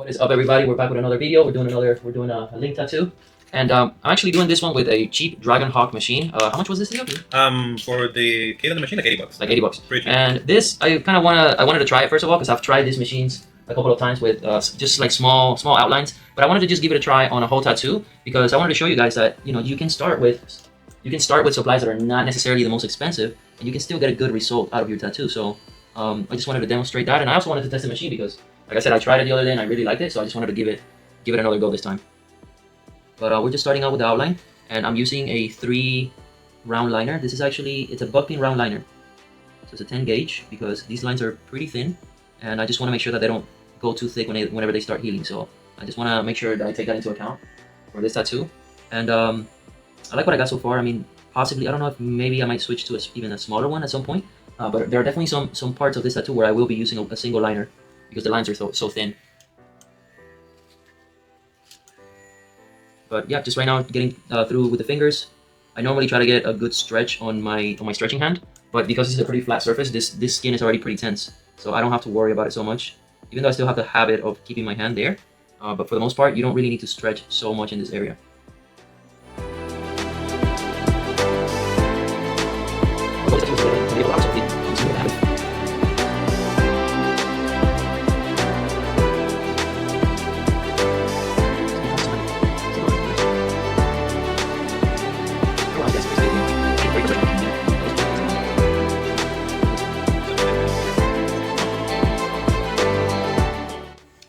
What is up, everybody? We're back with another video. We're doing a link tattoo, and I'm actually doing this one with a cheap Dragon Hawk machine. How much was this thing? For the kit of the machine, like $80. Like $80. Pretty cheap. And this, I wanted to try it first of all because I've tried these machines a couple of times with just like small outlines, but I wanted to just give it a try on a whole tattoo because I wanted to show you guys that you can start with supplies that are not necessarily the most expensive, and you can still get a good result out of your tattoo. So I just wanted to demonstrate that, and I also wanted to test the machine because, like I said, I tried it the other day and I really liked it, so I just wanted to give it another go this time. But we're just starting out with the outline, and I'm using a 3 round liner. This is actually, it's a buck pin round liner, so it's a 10 gauge because these lines are pretty thin, and I just want to make sure that they don't go too thick whenever they start healing. So I just want to make sure that I take that into account for this tattoo. And I like what I got so far. I mean, possibly, I don't know if maybe I might switch to even a smaller one at some point, but there are definitely some parts of this tattoo where I will be using a single liner because the lines are so thin. But yeah, just right now getting through with the fingers. I normally try to get a good stretch on my stretching hand, but because this is a pretty flat surface, this skin is already pretty tense, so I don't have to worry about it so much. Even though I still have the habit of keeping my hand there, but for the most part, you don't really need to stretch so much in this area.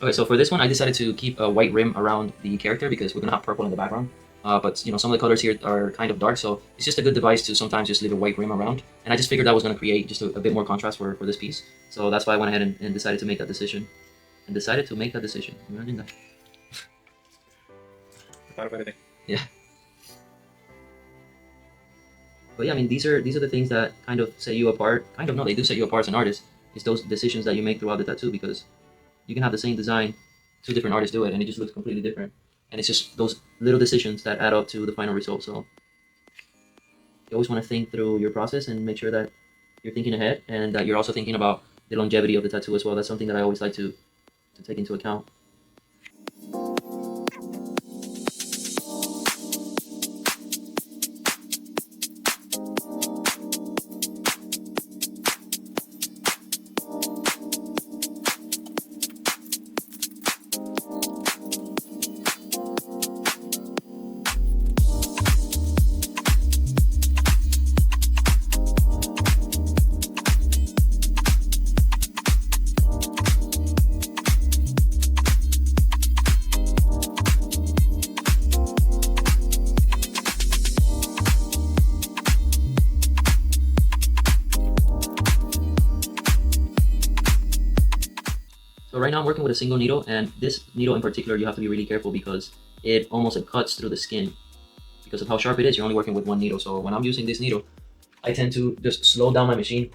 Okay, so for this one, I decided to keep a white rim around the character because we're gonna have purple in the background. But some of the colors here are kind of dark, so it's just a good device to sometimes just leave a white rim around. And I just figured that was gonna create just a bit more contrast for this piece. So that's why I went ahead and decided to make that decision. Imagine that. I thought of everything. Yeah. But yeah, I mean, these are the things that kind of set you apart. Kind of, no, they do set you apart as an artist. It's those decisions that you make throughout the tattoo, because you can have the same design, 2 different artists do it, and it just looks completely different. And it's just those little decisions that add up to the final result. So you always want to think through your process and make sure that you're thinking ahead and that you're also thinking about the longevity of the tattoo as well. That's something that I always like to take into account. So right now I'm working with a single needle, and this needle in particular, you have to be really careful because it almost cuts through the skin. Because of how sharp it is, you're only working with one needle. So when I'm using this needle, I tend to just slow down my machine.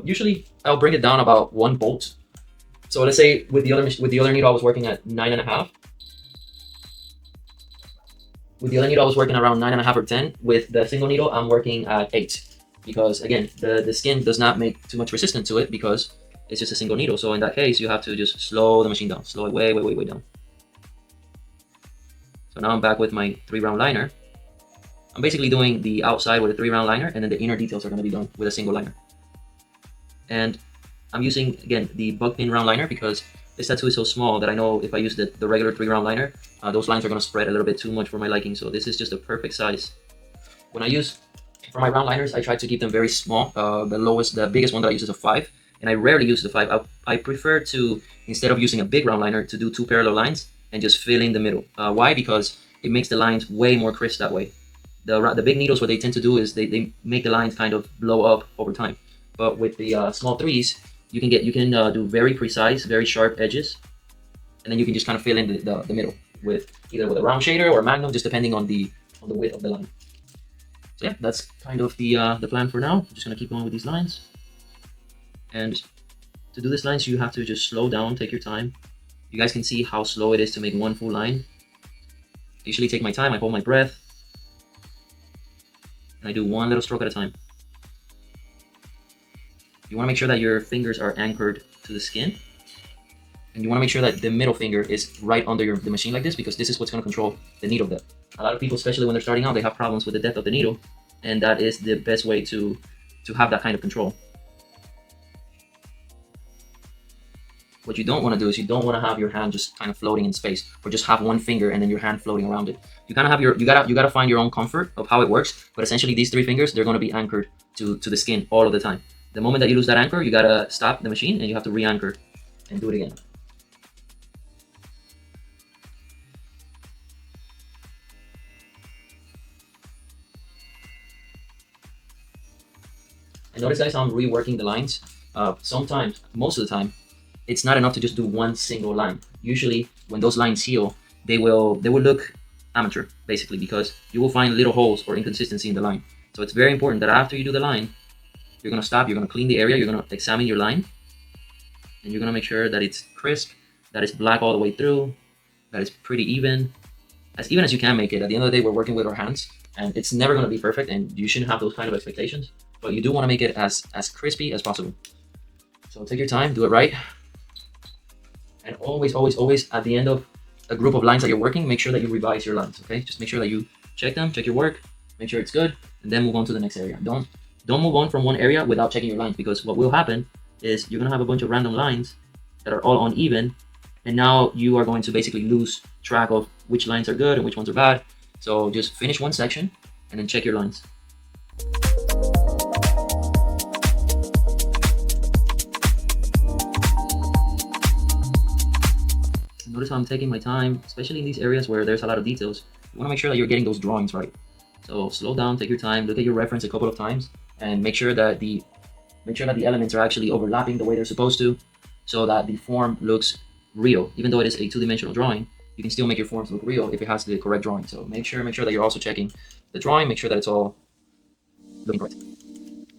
Usually I'll bring it down about 1 bolt. So let's say with the other needle I was working at 9.5. With the other needle I was working around 9.5 or 10. With the single needle I'm working at 8. Because again, the skin does not make too much resistance to it because it's just a single needle. So in that case, you have to just slow the machine down, slow it way down. So now I'm back with my 3 round liner. I'm basically doing the outside with a 3 round liner, and then the inner details are going to be done with a single liner. And I'm using, again, the buck pin round liner because this tattoo is so small that I know if I use the regular 3 round liner, those lines are going to spread a little bit too much for my liking. So this is just a perfect size. When I use, for my round liners, I try to keep them very small. The biggest one that I use is a 5. And I rarely use the 5. I prefer to, instead of using a big round liner, to do 2 parallel lines and just fill in the middle. Why? Because it makes the lines way more crisp that way. The big needles, what they tend to do is they make the lines kind of blow up over time. But with the small 3s, you can do very precise, very sharp edges, and then you can just kind of fill in the middle with either with a round shader or a magnum, just depending on the width of the line. So yeah, that's kind of the plan for now. I'm just gonna keep going with these lines. And to do these lines, you have to just slow down, take your time. You guys can see how slow it is to make 1 full line. I usually take my time, I hold my breath, and I do 1 little stroke at a time. You want to make sure that your fingers are anchored to the skin. And you want to make sure that the middle finger is right under the machine like this, because this is what's going to control the needle depth. A lot of people, especially when they're starting out, they have problems with the depth of the needle, and that is the best way to have that kind of control. What you don't want to do is you don't want to have your hand just kind of floating in space, or just have one finger and then your hand floating around it. You kind of have you gotta find your own comfort of how it works. But essentially, these 3 fingers, they're going to be anchored to the skin all of the time. The moment that you lose that anchor, you gotta stop the machine and you have to re-anchor and do it again. And notice, guys, how I'm reworking the lines. Sometimes, most of the time, it's not enough to just do one single line. Usually, when those lines heal, they will look amateur, basically, because you will find little holes or inconsistency in the line. So it's very important that after you do the line, you're gonna stop, you're gonna clean the area, you're gonna examine your line, and you're gonna make sure that it's crisp, that it's black all the way through, that it's pretty even as you can make it. At the end of the day, we're working with our hands, and it's never gonna be perfect, and you shouldn't have those kind of expectations, but you do wanna make it as crispy as possible. So take your time, do it right. And always, always, always, at the end of a group of lines that you're working, make sure that you revise your lines, okay? Just make sure that you check them, check your work, make sure it's good, and then move on to the next area. Don't move on from one area without checking your lines, because what will happen is you're gonna have a bunch of random lines that are all uneven, and now you are going to basically lose track of which lines are good and which ones are bad. So just finish one section and then check your lines. Notice how I'm taking my time, especially in these areas where there's a lot of details. You want to make sure that you're getting those drawings right. So slow down, take your time, look at your reference a couple of times, and make sure that the elements are actually overlapping the way they're supposed to, so that the form looks real. Even though it is a 2-dimensional drawing, you can still make your forms look real if it has the correct drawing. So make sure that you're also checking the drawing, make sure that it's all looking correct.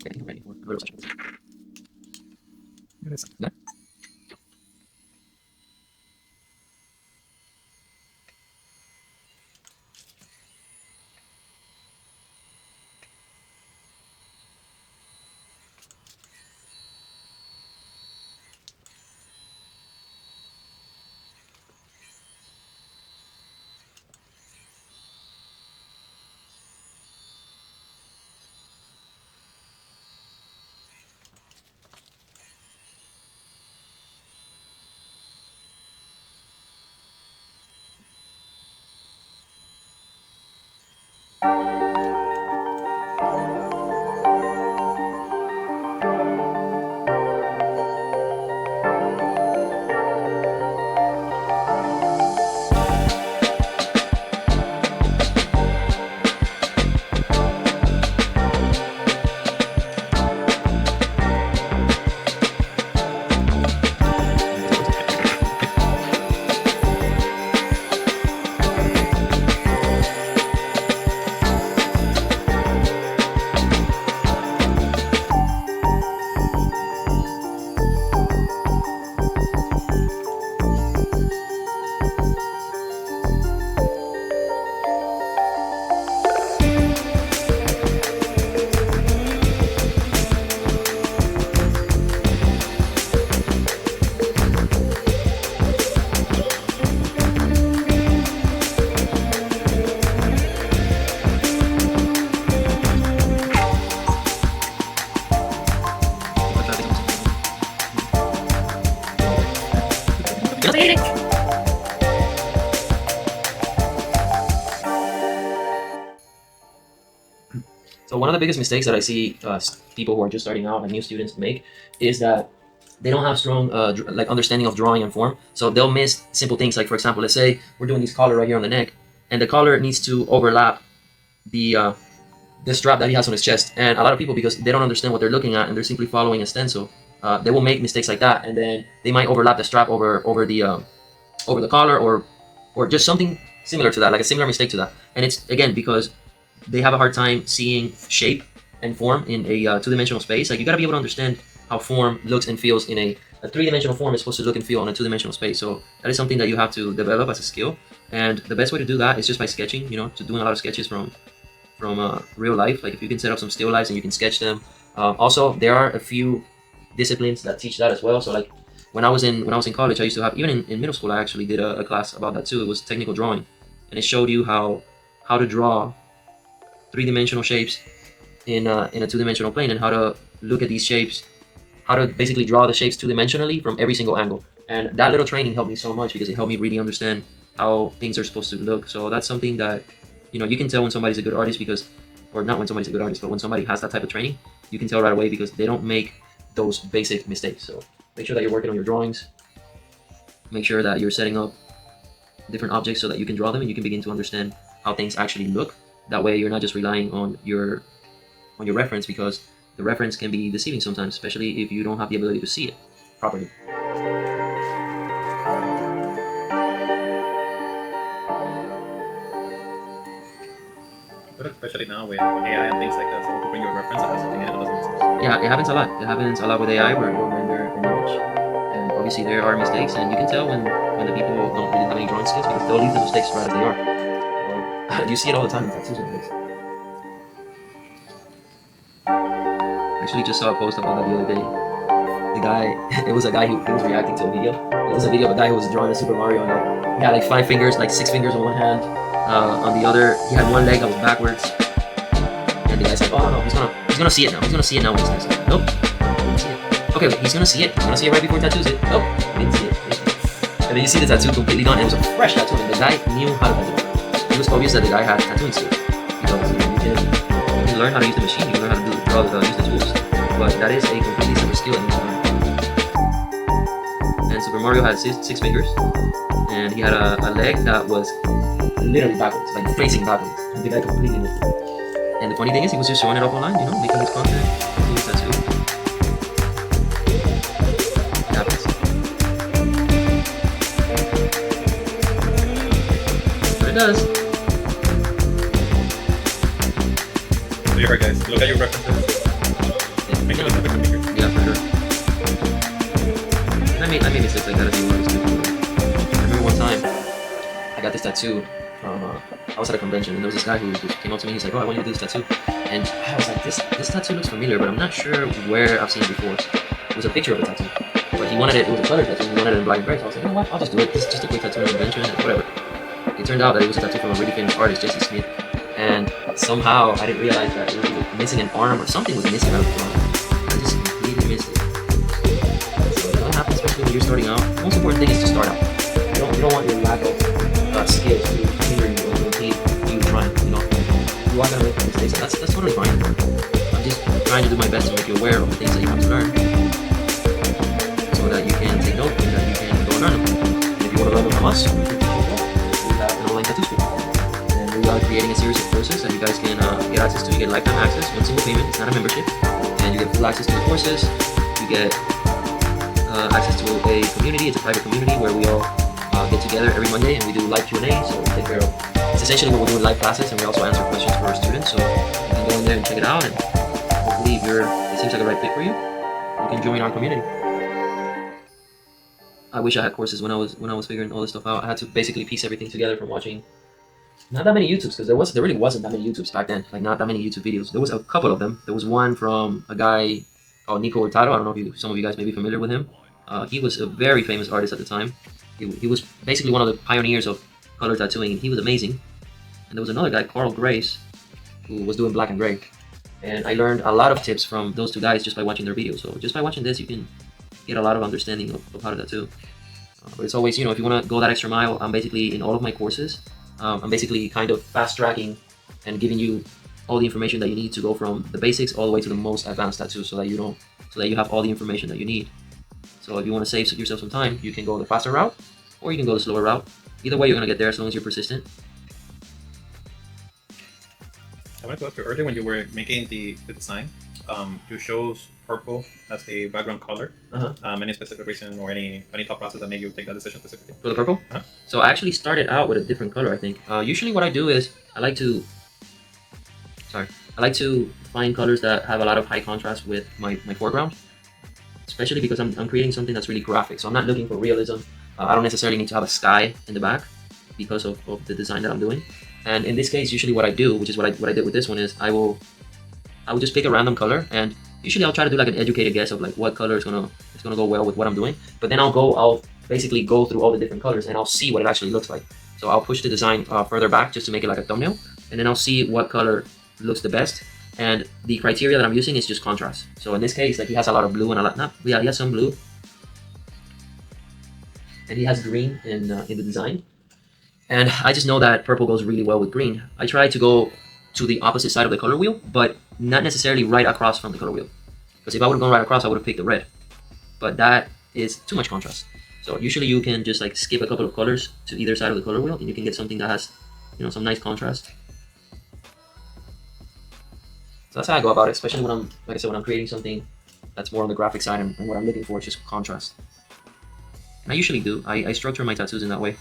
Okay, ready for a little session. Yeah. So one of the biggest mistakes that I see people who are just starting out, like new students, make is that they don't have strong understanding of drawing and form. So they'll miss simple things, like, for example, let's say we're doing this collar right here on the neck, and the collar needs to overlap the strap that he has on his chest. And a lot of people, because they don't understand what they're looking at and they're simply following a stencil, they will make mistakes like that, and then they might overlap the strap over the collar, or just something similar to that, like a similar mistake to that. And it's, again, because they have a hard time seeing shape and form in a 2-dimensional space. Like, you got to be able to understand how form looks and feels in a 3-dimensional form is supposed to look and feel on a 2-dimensional space. So that is something that you have to develop as a skill, and the best way to do that is just by sketching. To doing a lot of sketches from real life. Like, if you can set up some still lifes and you can sketch them. Also, there are a few disciplines that teach that as well. So, like, when I was in college, I used to have, even in middle school, I actually did a class about that too. It was technical drawing, and it showed you how to draw three-dimensional shapes in a two-dimensional plane, and how to look at these shapes, how to basically draw the shapes two-dimensionally from every single angle. And that little training helped me so much because it helped me really understand how things are supposed to look. So that's something that, you can tell when somebody's a good artist, because, or not when somebody's a good artist, but when somebody has that type of training, you can tell right away because they don't make those basic mistakes. So make sure that you're working on your drawings. Make sure that you're setting up different objects so that you can draw them and you can begin to understand how things actually look. That way you're not just relying on your reference, because the reference can be deceiving sometimes, especially if you don't have the ability to see it properly. But especially now with AI and things like that, so to bring your reference and something in, it doesn't make sense. Yeah, it happens a lot. It happens a lot with AI where we'll render an image, and obviously there are mistakes, and you can tell when the people don't really have any drawing skills because they'll leave the mistakes right as they are. You see it all the time in tattoos nowadays. I actually just saw a post about that the other day. The guy, it was a guy who was reacting to a video. It was a video of a guy who was drawing a Super Mario, and he had like 5 fingers, like 6 fingers on one hand. On the other, he had one leg that was backwards. And the guy's like, oh no, he's gonna see it now. He's gonna see it now when he's next. Like, nope, he didn't see it. Okay, he's gonna see it. He's gonna see it right before he tattoos it. Nope, he didn't see it. And then you see the tattoo completely done. It was a fresh tattoo, and the guy knew how to tattoo. It was obvious that the guy had tattooing skills. Because you can learn how to use the machine, you can learn how to use the tools. But that is a completely separate skill that needs to learn. And Super Mario had 6 fingers, and he had a leg that was literally backwards, like facing backwards. And the guy completely missed it. And the funny thing is, he was just showing it off online, making his content, doing his tattoo. It happens. But it does. So you're right, guys. Look at your references. Make sure to look at the fingers. Yeah, for sure. And I made mistakes like that as you I remember one time, I got this tattoo from, I was at a convention, and there was this guy who came up to me. He's like, oh, I want you to do this tattoo. And I was like, this tattoo looks familiar, but I'm not sure where I've seen it before. It was a picture of a tattoo, but he wanted it was a color tattoo, he wanted it in black and gray. So I was like, you know what, I'll just do it. This is just a quick tattoo convention, whatever. It turned out that it was a tattoo from a really famous artist, Jesse Smith. And somehow I didn't realize that it was missing an arm, or something was missing out of the drawing. I just completely missed it. So that happens, especially when you're starting out. The most important thing is to start out. You don't want your lack of skills to hinder you or to impede you trying. You are gonna make mistakes, and that's totally fine. I'm just trying to do my best to make you aware of the things that you have to learn, so that you can take note and that you can go and learn them. And if you want to learn them from us, we have an online tattoo school. We are creating a series of courses that you guys can get access to. You get lifetime access, one single payment. It's not a membership, and you get full access to the courses. You get access to a community. It's a private community where we all get together every Monday and we do live Q&A. So we take care of. It's essentially what we're doing, live classes, and we also answer questions for our students. So you can go in there and check it out, and hopefully, if it seems like a right fit for you, you can join our community. I wish I had courses when I was figuring all this stuff out. I had to basically piece everything together from watching. Not that many YouTubes, because there really wasn't that many YouTubes back then. Like, not that many YouTube videos. There was a couple of them. There was one from a guy called Nico Hurtado. I don't know if some of you guys may be familiar with him. He was a very famous artist at the time. He was basically one of the pioneers of color tattooing, and he was amazing. And there was another guy, Carl Grace, who was doing black and gray. And I learned a lot of tips from those two guys just by watching their videos. So just by watching this, you can get a lot of understanding of how to tattoo. But it's always, if you want to go that extra mile, I'm basically in all of my courses. I'm basically kind of fast tracking and giving you all the information that you need to go from the basics all the way to the most advanced tattoo, so that you have all the information that you need. So if you want to save yourself some time, you can go the faster route, or you can go the slower route. Either way, you're gonna get there as long as you're persistent. I wanted to ask you earlier, when you were making the design, you chose purple as the background color. Any specific reason or any thought process that made you take that decision specifically? For the purple? So I actually started out with a different color, I think. Usually what I do is I like to find colors that have a lot of high contrast with my foreground, especially because I'm creating something that's really graphic. So I'm not looking for realism. I don't necessarily need to have a sky in the back because of the design that I'm doing. And in this case, usually what I do, which is what I did with this one, is I will just pick a random color, and Usually I'll try to do like an educated guess of like what color is gonna go well with what I'm doing. But then I'll basically go through all the different colors and I'll see what it actually looks like. So I'll push the design further back just to make it like a thumbnail, and then I'll see what color looks the best. And the criteria that I'm using is just contrast. So in this case, like he has a lot of blue and a lot, he has some blue, and he has green in the design. And I just know that purple goes really well with green. I try to go to the opposite side of the color wheel, but not necessarily right across from the color wheel. Because if I would have gone right across, I would have picked the red. But that is too much contrast. So usually you can just like skip a couple of colors to either side of the color wheel, and you can get something that has, you know, some nice contrast. So that's how I go about it, especially when I'm, like I said, when I'm creating something that's more on the graphic side, and what I'm looking for is just contrast. And I usually do. I structure my tattoos in that way.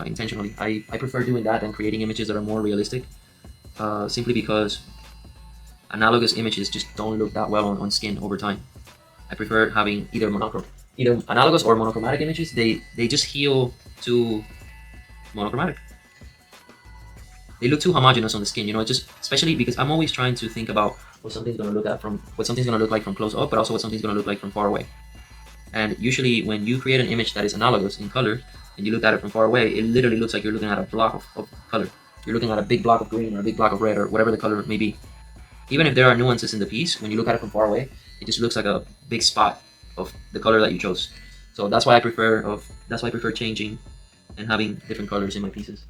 Intentionally. I prefer doing that than creating images that are more realistic, simply because analogous images just don't look that well on skin over time. I prefer having either analogous or monochromatic images. They just heal too monochromatic. They look too homogeneous on the skin, you know. Just especially because I'm always trying to think about what something's gonna look like from close up, but also what something's gonna look like from far away. And usually when you create an image that is analogous in color, and you look at it from far away, it literally looks like you're looking at a block of color. You're looking at a big block of green or a big block of red or whatever the color may be. Even if there are nuances in the piece, when you look at it from far away, it just looks like a big spot of the color that you chose. So that's why I prefer changing and having different colors in my pieces.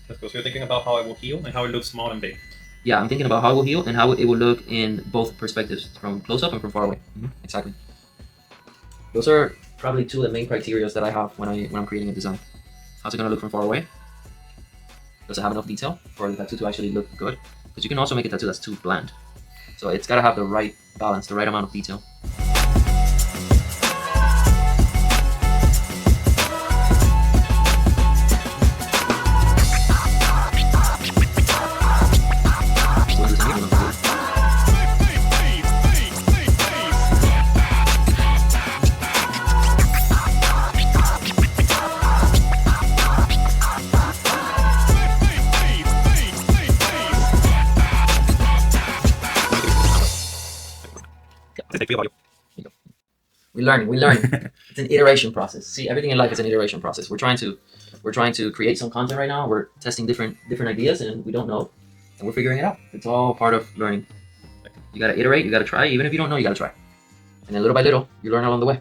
That's cool. So you're thinking about how it will heal and how it looks small and big. Yeah, I'm thinking about how it will heal and how it will look in both perspectives, from close up and from far away. Exactly. Those are probably two of the main criteria that I have when I'm creating a design. How's it gonna look from far away? Does it have enough detail for the tattoo to actually look good? Because you can also make a tattoo that's too bland. So it's gotta have the right balance, the right amount of detail. We learn. It's an iteration process. See, everything in life is an iteration process. We're trying to create some content right now. We're testing different ideas, and we don't know, and we're figuring it out. It's all part of learning. You gotta iterate. You gotta try. Even if you don't know, you gotta try. And then little by little, you learn along the way.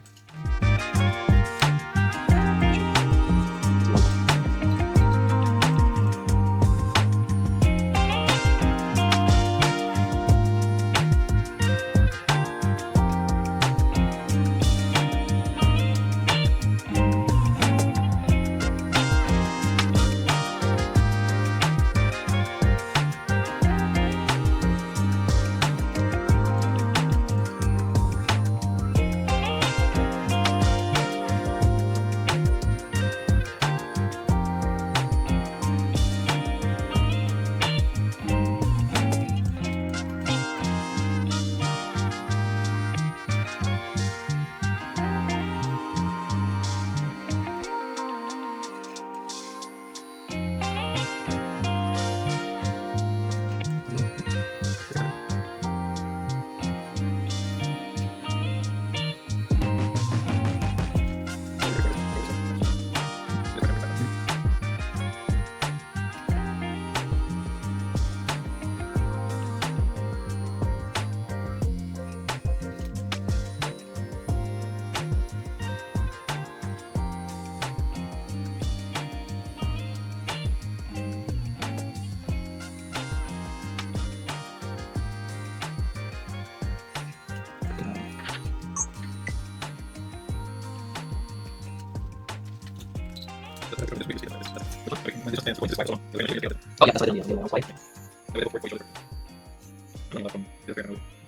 Oh yeah, that's what I did. Yeah, that's why. Of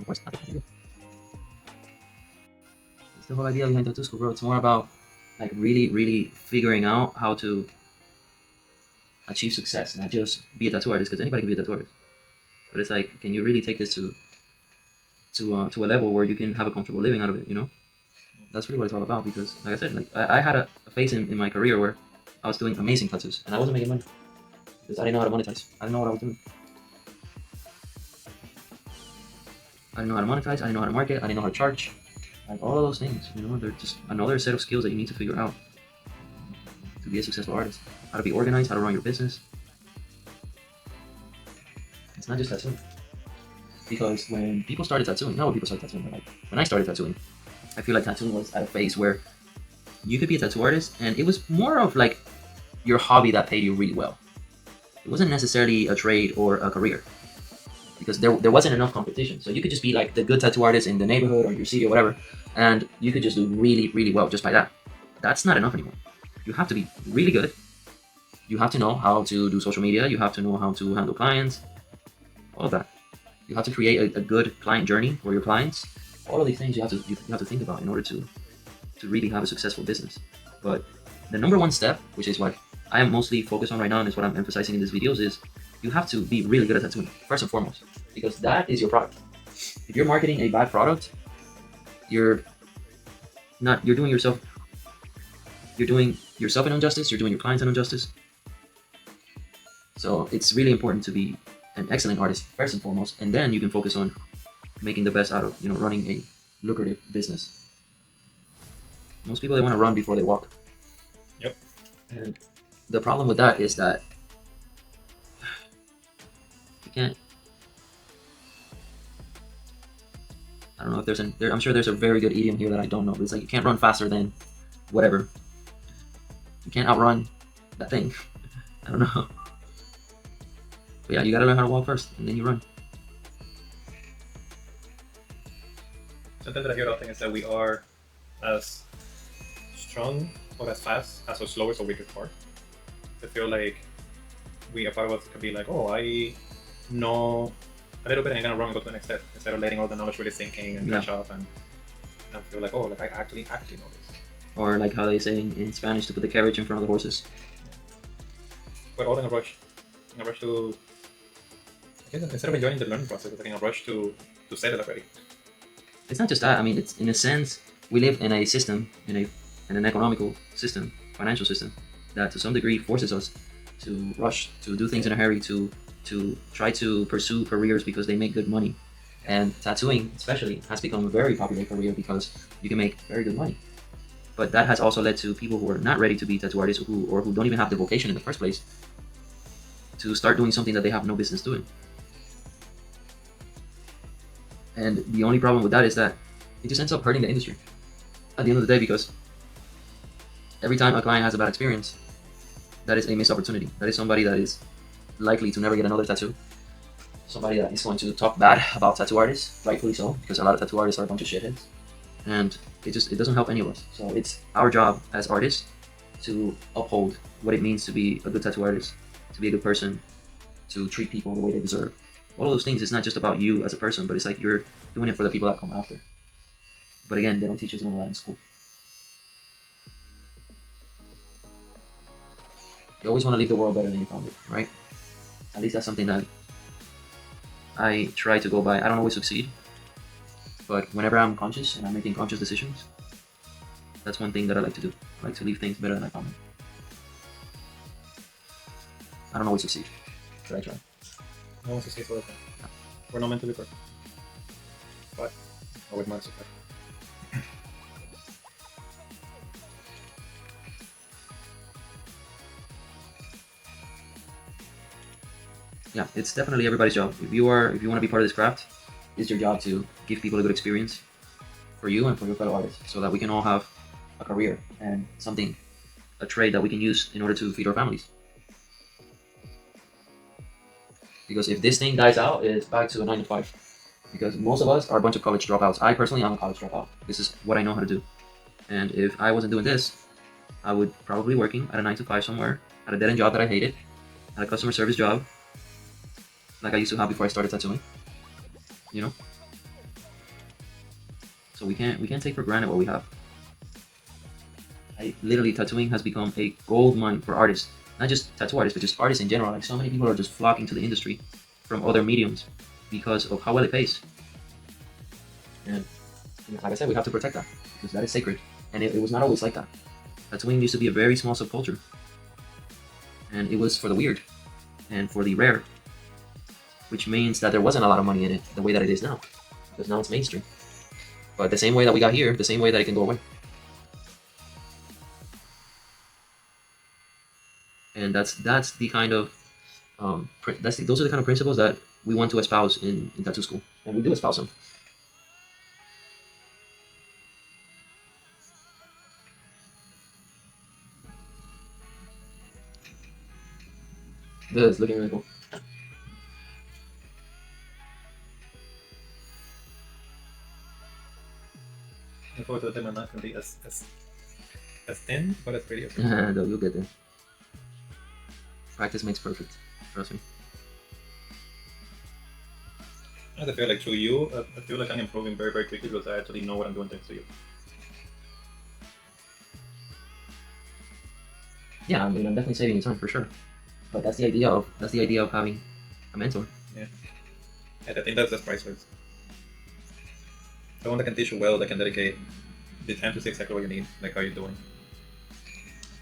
course, it's the whole idea behind TattooSkuul, bro. It's more about like really figuring out how to achieve success, not just be a tattoo artist, because anybody can be a tattoo artist. But it's like, can you really take this to a level where you can have a comfortable living out of it? You know, that's really what it's all about. Because, like I said, like I had a phase in my career where I was doing amazing tattoos and I wasn't making money because I didn't know how to monetize. I didn't know what I was doing. I didn't know how to monetize. I didn't know how to market. I didn't know how to charge. Like all of those things, they're just another set of skills that you need to figure out to be a successful artist. How to be organized, how to run your business. It's not just tattooing. Because when people started tattooing, not when people started tattooing, but like when I started tattooing, I feel like tattooing was at a phase where you could be a tattoo artist, and it was more of like your hobby that paid you really well. It wasn't necessarily a trade or a career, because there wasn't enough competition. So you could just be like the good tattoo artist in the neighborhood or your city or whatever, and you could just do really, really well just by that. That's not enough anymore. You have to be really good. You have to know how to do social media. You have to know how to handle clients. All of that. You have to create a good client journey for your clients. All of these things you have to think about in order to really have a successful business. But the number one step, which is what I am mostly focused on right now, and is what I'm emphasizing in these videos, is you have to be really good at tattooing first and foremost, because that is your product. If you're marketing a bad product, you're doing yourself an injustice. You're doing your clients an injustice. So it's really important to be an excellent artist first and foremost, and then you can focus on making the best out of running a lucrative business. Most people, they want to run before they walk. Yep. And the problem with that is that you can't. I don't know if I'm sure there's a very good idiom here that I don't know, but it's like you can't run faster than whatever. You can't outrun that thing. I don't know. But yeah, you gotta learn how to walk first, and then you run. Something that I hear often is that we are as strong or as fast as or slow as a weaker part. I feel like a part of us could be like, oh, I know a little bit and I'm gonna run and go to the next step, instead of letting all the knowledge really sink in and catch up, and feel like, oh, like I actually know this. Or like how they say in Spanish, to put the carriage in front of the horses. We're all in a rush. To, I guess, instead of enjoying the learning process, we're in a rush to set it already. It's not just that. I mean, it's, in a sense, we live in a system, in an economical system, financial system, that to some degree forces us to rush, to do things in a hurry, to try to pursue careers because they make good money. And tattooing, especially, has become a very popular career because you can make very good money. But that has also led to people who are not ready to be tattoo artists, or who don't even have the vocation in the first place, to start doing something that they have no business doing. And the only problem with that is that it just ends up hurting the industry at the end of the day, because every time a client has a bad experience, that is a missed opportunity. That is somebody that is likely to never get another tattoo. Somebody that is going to talk bad about tattoo artists, rightfully so, because a lot of tattoo artists are a bunch of shitheads. And it doesn't help any of us. So it's our job as artists to uphold what it means to be a good tattoo artist, to be a good person, to treat people the way they deserve. All of those things, it's not just about you as a person, but it's like you're doing it for the people that come after. But again, they don't teach us all that in school. You always want to leave the world better than you found it, right? At least that's something that I try to go by. I don't always succeed, but whenever I'm conscious and I'm making conscious decisions, that's one thing that I like to do. I like to leave things better than I found them. I don't always succeed, but I try. No one succeeds all the time. We're not meant to be perfect. But I would mind success. Yeah, it's definitely everybody's job. If you want to be part of this craft, it's your job to give people a good experience for you and for your fellow artists, so that we can all have a career and a trade that we can use in order to feed our families. Because if this thing dies out, it's back to a 9 to 5. Because most of us are a bunch of college dropouts. I personally am a college dropout. This is what I know how to do. And if I wasn't doing this, I would probably be working at a 9 to 5 somewhere, at a dead-end job that I hated, at a customer service job, like I used to have before I started tattooing. So we can't take for granted what we have. Literally, tattooing has become a gold mine for artists. Not just tattoo artists, but just artists in general. Like, so many people are just flocking to the industry from other mediums because of how well it pays. And like I said, we have to protect that, because that is sacred. And it was not always like that. Tattooing used to be a very small subculture. And it was for the weird and for the rare, which means that there wasn't a lot of money in it the way that it is now. because now it's mainstream. But the same way that we got here, the same way that it can go away. And that's the kind of those are the kind of principles that we want to espouse in tattoo school, and we do espouse them. This is looking really cool. I thought that I'm not going to be as thin, but as pretty. No, you'll get there. Practice makes perfect. Trust me. I feel like through you, I feel like I'm improving very, very quickly because I actually know what I'm doing thanks to you. Yeah, I mean, I'm definitely saving you time for sure. But that's the idea of having a mentor. Yeah, and I think that's priceless. Someone that can teach you well, that can dedicate the time to see exactly what you need, like how you're doing.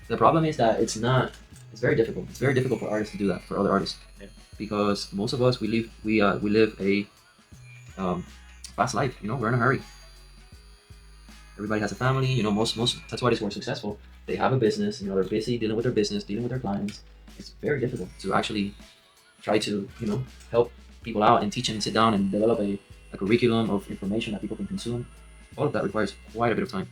The problem is that it's very difficult. It's very difficult for artists to do that, for other artists. Yeah. Because most of us, we live a fast life. You know, we're in a hurry. Everybody has a family. You know, most tattoo artists who are successful, they have a business. You know, they're busy dealing with their business, dealing with their clients. It's very difficult to actually try to, you know, help people out and teach them and sit down and develop a curriculum of information that people can consume. All of that requires quite a bit of time.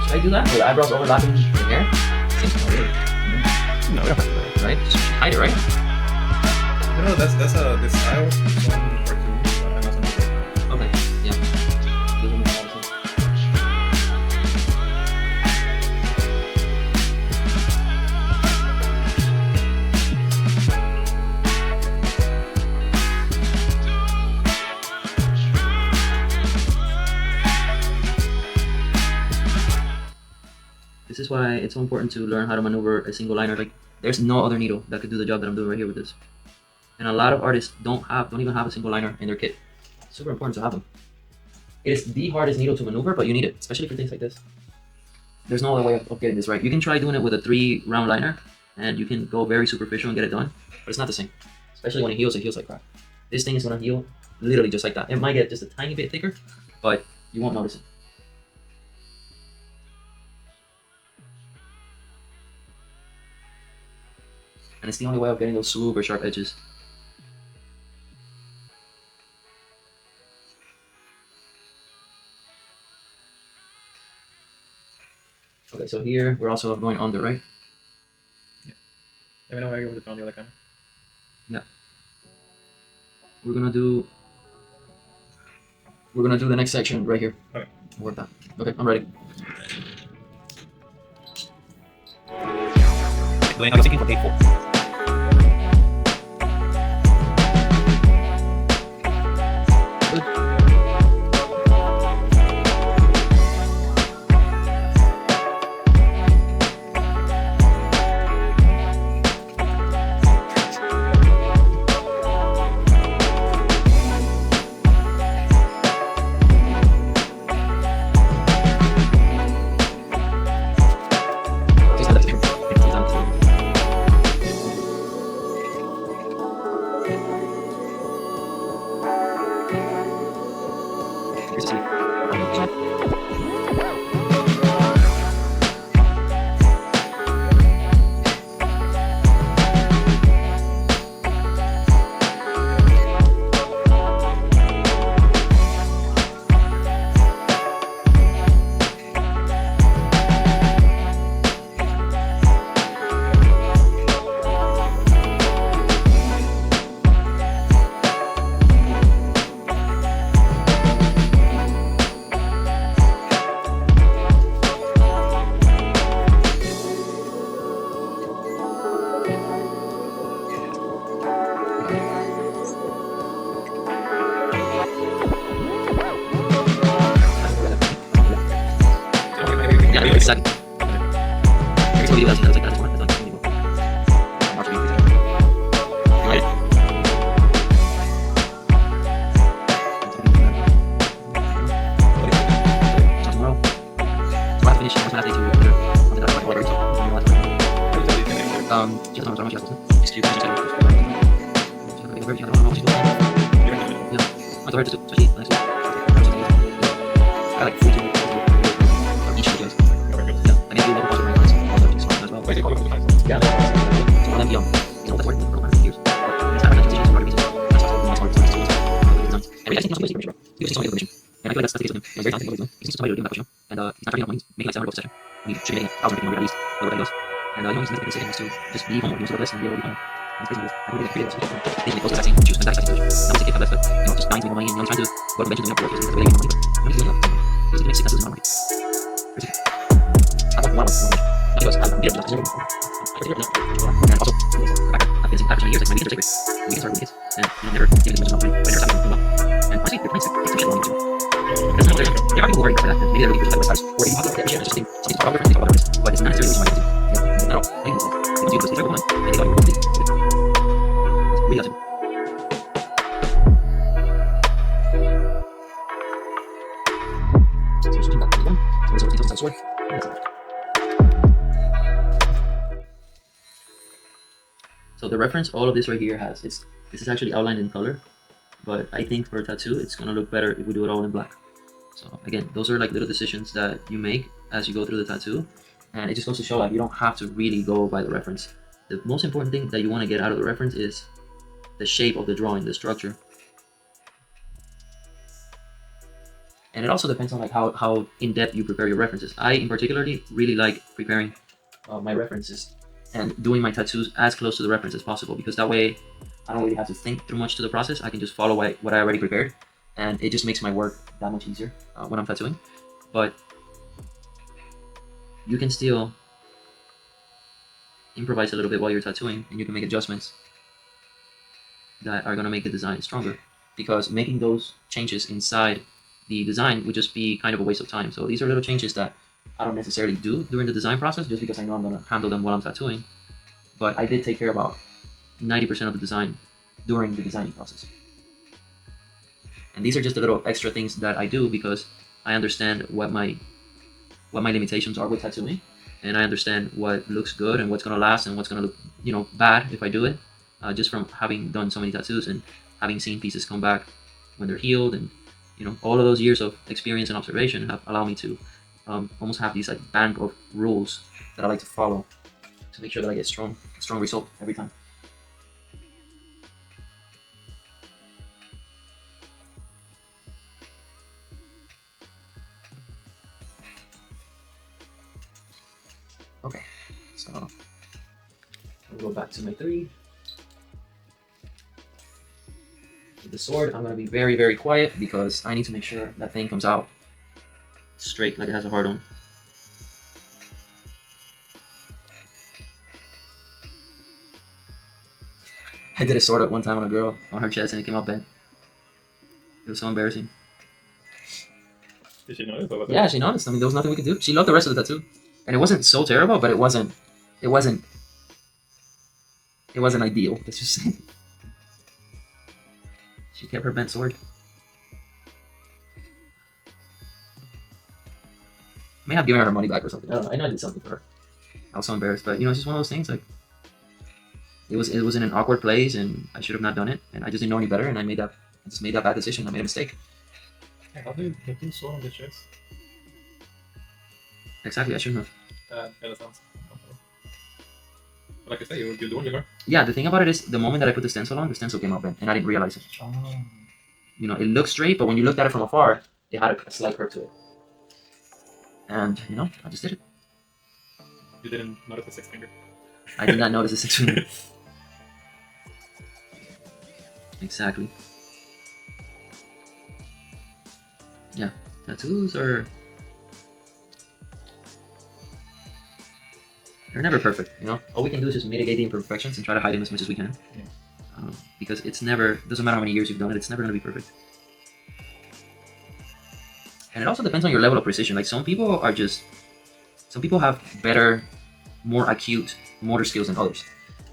Should I do that? With the eyebrows overlapping the hair? Seems kind of weird. No, we don't have to do that. Right? Just hide it, right? No, that's the style from cartoons. I'm not sure. Okay, yeah. Doesn't make a lot of sense. This is why it's so important to learn how to maneuver a single liner. Like, there's no other needle that could do the job that I'm doing right here with this. And a lot of artists don't even have a single liner in their kit. It's super important to have them. It is the hardest needle to maneuver, but you need it, especially for things like this. There's no other way of getting this right. You can try doing it with a 3-round liner, and you can go very superficial and get it done, but it's not the same. Especially when it heals like crap. This thing is gonna heal literally just like that. It might get just a tiny bit thicker, but you won't notice it. And it's the only way of getting those super sharp edges. Okay, so here we're also going under, right? Yeah. Let me know how you're able to put on the other camera. Yeah. We're gonna do the next section right here. Okay. Work that. Okay, I'm ready. Doing how you're thinking for take 4. Excuse me. I like food each of the videos. Yeah, I mean, do local content as well. Yeah, so let them be on. You know, that's working for over years. It's not like decisions for other reasons. That's also designs. And we actually think somebody was somebody permission. And I feel like that's the case with him. He's very talented at what he's doing. He seems somebody to give him that push, you know. And he's not turning up when he's making like 700 session. And he should be making 1,000 at least. Look what that goes. And you know, he's making a decision to just be home. He wants to go to this and be able to be home. And it's basically I really like thinking it goes to that same choose and that same situation. Not to get that, but you know, just dying to make money and you know, trying to go to venture doing work because really money. But he's doing enough. He's going to make 6 cents in money. I don't want to he goes, I'm here, and also, I've been seeing 5% a year, like my weekends are sacred. Weekends are weekends, and you know, never giving as much enough money, but never stopping doing well. And honestly, they're playing some shit along with you. There are people who are for that, and maybe they're really good at websites, or even popular, they just think something about different, they talk about this, but it's not necessarily what you might do. Not at all. They do this, they talk about and they thought you were really good. It's really awesome. So switching back to the one, so it's details inside sword. So the reference, all of this right here has, this is actually outlined in color, but I think for a tattoo, it's gonna look better if we do it all in black. So again, those are like little decisions that you make as you go through the tattoo, and it just goes to show like you don't have to really go by the reference. The most important thing that you want to get out of the reference is the shape of the drawing, the structure. And it also depends on like how in-depth you prepare your references. I in particularly really like preparing my references and doing my tattoos as close to the reference as possible, because that way I don't really have to think too much to the process. I can just follow what I already prepared, and it just makes my work that much easier when I'm tattooing. But you can still improvise a little bit while you're tattooing, and you can make adjustments that are going to make the design stronger, because making those changes inside the design would just be kind of a waste of time. So these are little changes that I don't necessarily do during the design process, just because I know I'm going to handle them while I'm tattooing. But I did take care about 90% of the design during the designing process. And these are just the little extra things that I do because I understand what my limitations are with tattooing, and I understand what looks good and what's going to last and what's going to look, you know, bad if I do it. Just from having done so many tattoos and having seen pieces come back when they're healed, and you know, all of those years of experience and observation have allowed me to almost have these like bank of rules that I like to follow to make sure that I get strong result every time. Okay, so I'll go back to my 3. With the sword, I'm going to be very, very quiet because I need to make sure that thing comes out straight, like it has a heart on. I did a sword up one time on a girl on her chest and it came out bent. It was so embarrassing. Did she notice? Yeah, she noticed. I mean, there was nothing we could do. She loved the rest of the tattoo, and it wasn't so terrible, but it wasn't ideal. Let's just say. She kept her bent sword. I may have given her money back or something. I don't know. I know I did something for her. I was so embarrassed, but you know, it's just one of those things. Like, it was in an awkward place, and I should have not done it, and I just didn't know any better, and I just made that bad decision. I made a mistake. Yeah, how did you do so on the chest? Exactly, I shouldn't have. Yeah, that sounds. But like I say, you're doing your. Yeah, the thing about it is, the moment that I put the stencil on, the stencil came out bent, and I didn't realize it. Oh. You know, it looked straight, but when you looked at it from afar, it had a slight curve to it. And you know, I just did it. You didn't notice the 6th finger. I did not notice the 6th finger. Exactly. Yeah, tattoos are... they're never perfect, you know? All we can do is just mitigate the imperfections and try to hide them as much as we can. Yeah. Because it's never, doesn't matter how many years you've done it, it's never going to be perfect. And it also depends on your level of precision. Like some people have better, more acute motor skills than others.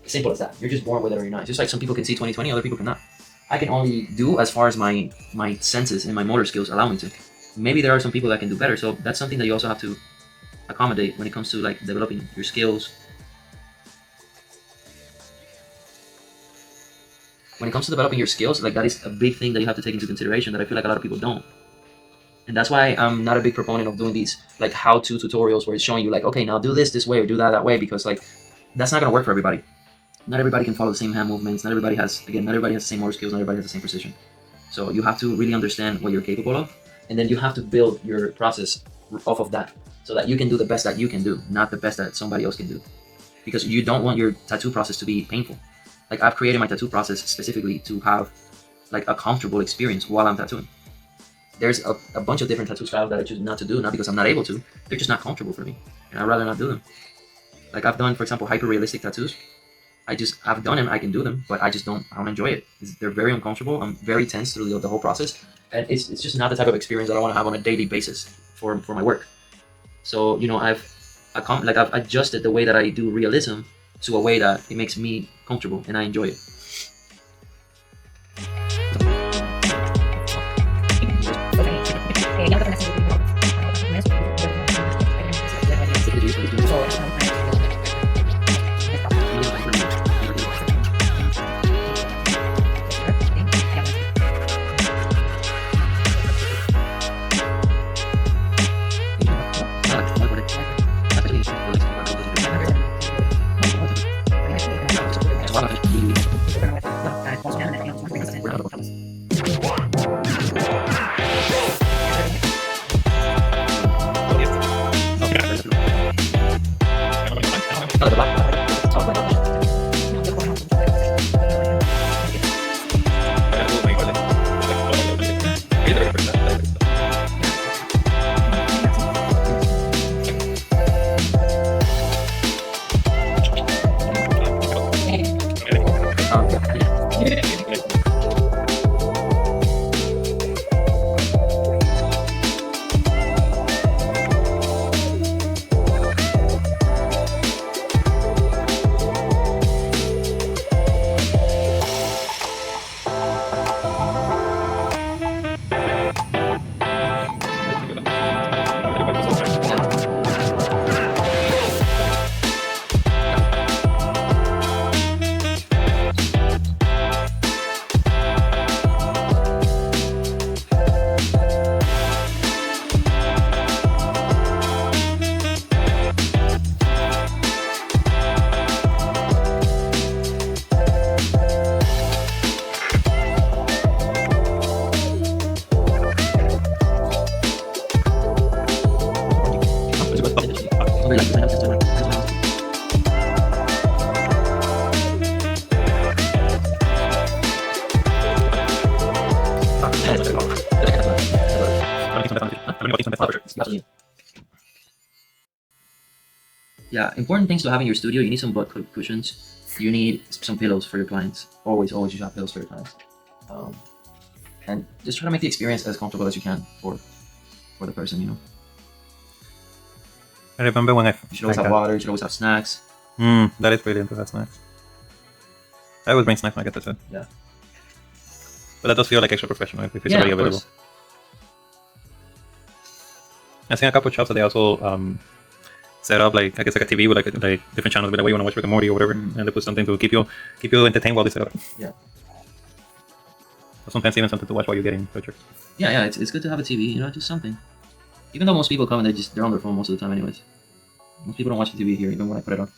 Simple as that. You're just born with it or you're not. Just like some people can see 20/20, other people cannot. I can only do as far as my senses and my motor skills allow me to. Maybe there are some people that can do better, so that's something that you also have to accommodate when it comes to like developing your skills. when it comes to developing your skills, like that is a big thing that you have to take into consideration that I feel like a lot of people don't. And that's why I'm not a big proponent of doing these like how-to tutorials where it's showing you like, okay, now do this way or do that way, because like that's not gonna work for everybody. Not everybody can follow the same hand movements. Not everybody has the same motor skills. Not everybody has the same precision. So you have to really understand what you're capable of, and then you have to build your process off of that, so that you can do the best that you can do, not the best that somebody else can do. Because you don't want your tattoo process to be painful. Like I've created my tattoo process specifically to have like a comfortable experience while I'm tattooing. There's a bunch of different tattoo styles that I choose not to do, not because I'm not able to. They're just not comfortable for me, and I'd rather not do them. Like I've done, for example, hyper-realistic tattoos. I've done them, I can do them, but I don't enjoy it. They're very uncomfortable. I'm very tense through the whole process, and it's just not the type of experience that I want to have on a daily basis for my work. So I've adjusted the way that I do realism to a way that it makes me comfortable and I enjoy it. Yeah, important things to have in your studio. You need some butt cushions. You need some pillows for your clients. Always you should have pillows for your clients. And just try to make the experience as comfortable as you can for the person, I remember when You should always have water, you should always have snacks. That is brilliant to have snacks. I always bring snacks when I get tattooed. Yeah. But that does feel like extra professional if it's Yeah, already of available. course. I've seen a couple of shops that they also set up like I guess like a TV with like different channels, but the way you want to watch Rick and Morty or whatever, and they put something to keep you entertained while they set up. Yeah. Or sometimes even something to watch while you're getting tortured. Yeah, it's good to have a TV, just something. Even though most people come and they're on their phone most of the time anyways. Most people don't watch the TV here, even when I put it on.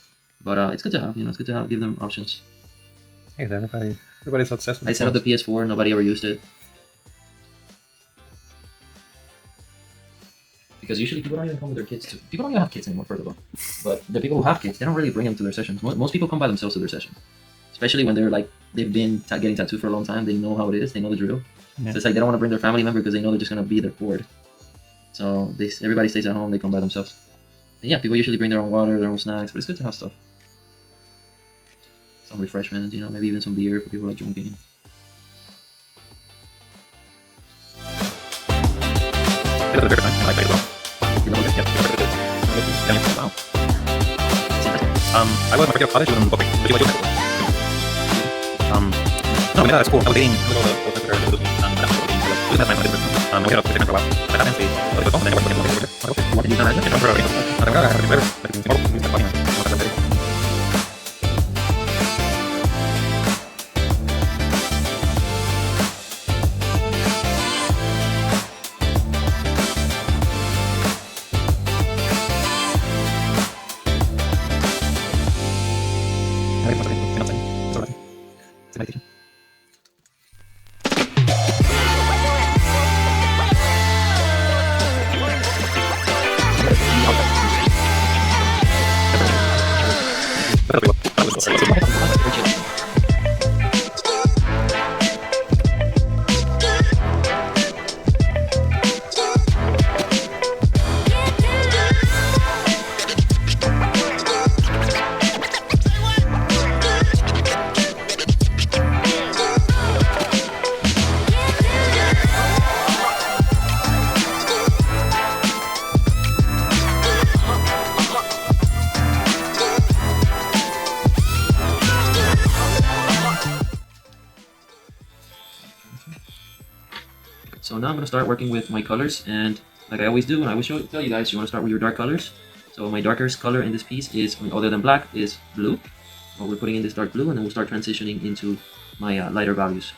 But it's good to have, it's good to give them options. Hey, everybody's obsessed with I set up the PS4, nobody ever used it. Because usually people don't even come with their kids. People don't even have kids anymore, first of all. But the people who have kids, they don't really bring them to their sessions. Most people come by themselves to their sessions. Especially when they've been getting tattooed for a long time. They know how it is. They know the drill. Yeah. So it's like they don't want to bring their family member because they know they're just going to be there bored. So everybody stays at home. They come by themselves. And yeah, people usually bring their own water, their own snacks. But it's good to have stuff. Some refreshments, maybe even some beer for people like drinking. I was my first college in Bobby. Did you like no, we at school. I was dating we had a different for a while. I got into what did you know? meditation. So now I'm gonna start working with my colors, and like I always do, and I always tell you guys, you want to start with your dark colors. So my darkest color in this piece is, other than black, is blue. Well, we're putting in this dark blue, and then we'll start transitioning into my lighter values.